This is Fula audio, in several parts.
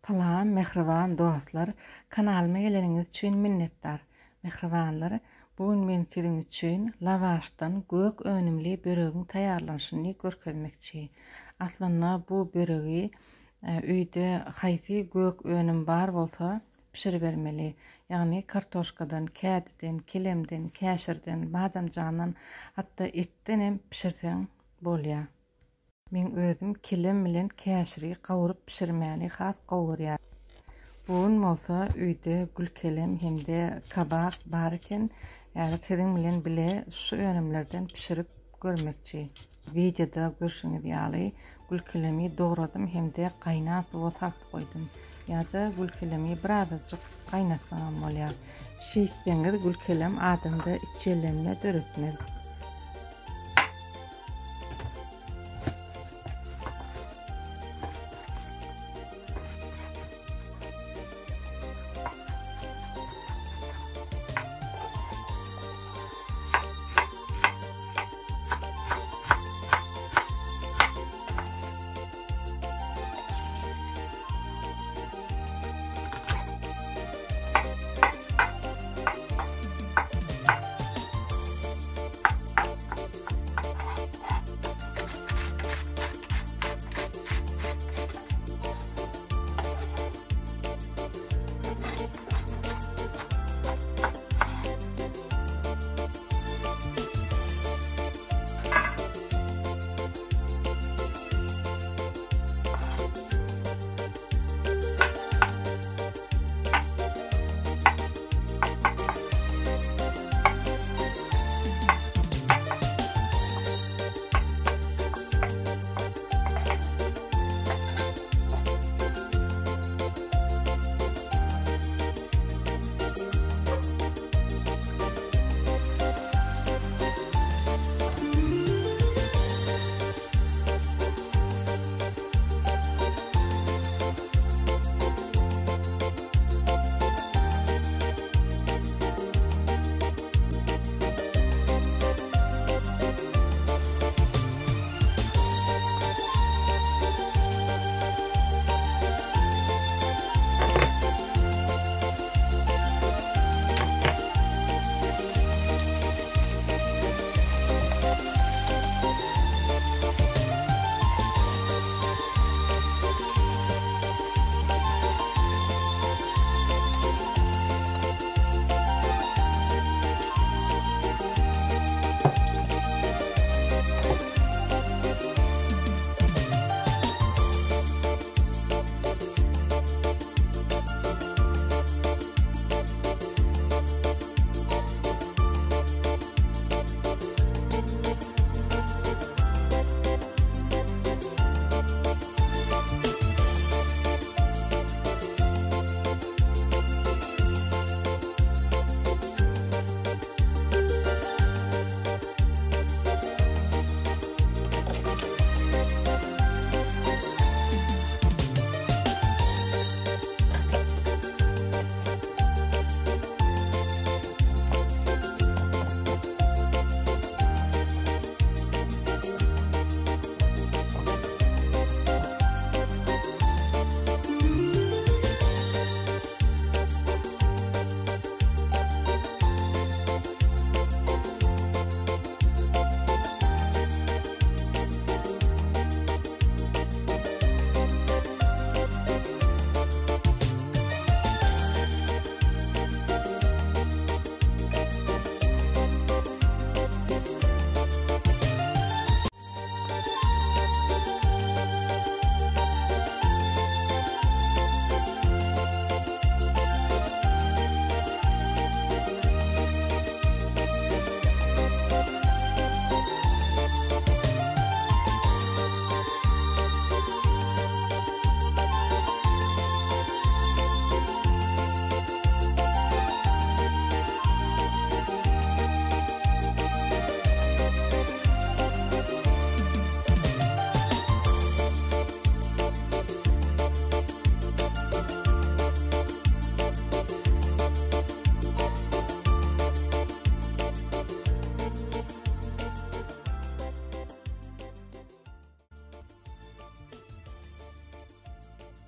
Salam, mehriban dostlar. Kanalyma geleriňiz üçin minnetdar. Mehribanlar, bugün men siziň üçin lavaşdan gök önümli böregiň taýýarlanyşyny görkezmekçi. Aslında bu böregi üýde haýsy gök önüm bar bolsa pişirip bermeli. Ýagny kartoşkadan, kädiden, kilemden, käşirden, badamjandan, hatda etden hem pişirseň bolýar. Men özüm kilem bilen käşiri gawuryp pişirmäni has gowurýar. Bugün bolsa üýde gülkelem hemde kabak bar eken, ýa-da siziň bilen bile şu önümlerden pişirip görmekçi. Videoda görüşüňiz ýaly gülkelemi doğradım hemde gaýnap suwa taýyp goýdum. Ýa-da gülkelemi birazajyk gaýnatmam bolýar. Şeýseniz gülkelem adymda içelenme döretmez.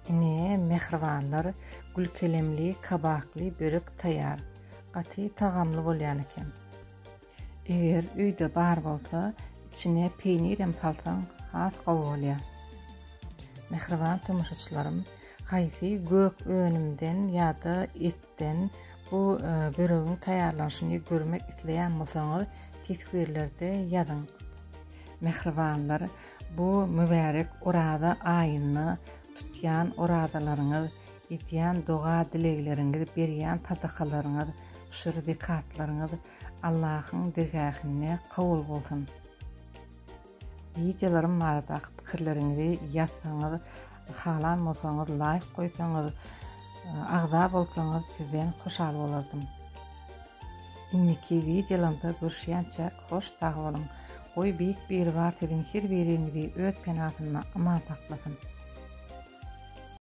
Ine mehribanlar gülkelemli kabakly börek taýýar. Gaty tagamly bolýan eken. Eger üýde bar bolsa, içine peýnirem salsaň has gowy bolýar. Mehriban tomuşaçylarym, haýsy gök önümden ýa-da etden bu böregiň taýýarlanyşyny görmek isleýän bolsaňyz tesbirlerde ýazyň. Mehribanlar, bu mübarek orada aýyny tutýan oradalaryňyz, edýän doga dilekleriňiz, berýän sadakalaryňyz, şürdikatlaryňyz Allahyň dergähine kabul bolsun. Videolarym barada pikirleriňizi ýazsaňyz, halan bolsaňyz, like goýsaňyz, agda bolsaňyz sizden hoşal bolardym. Inniki videolarymda görüşýänçe hoş sag bolun. Oý büýük bir bar sizin her biriňizi öz penahyna aman saklasyn.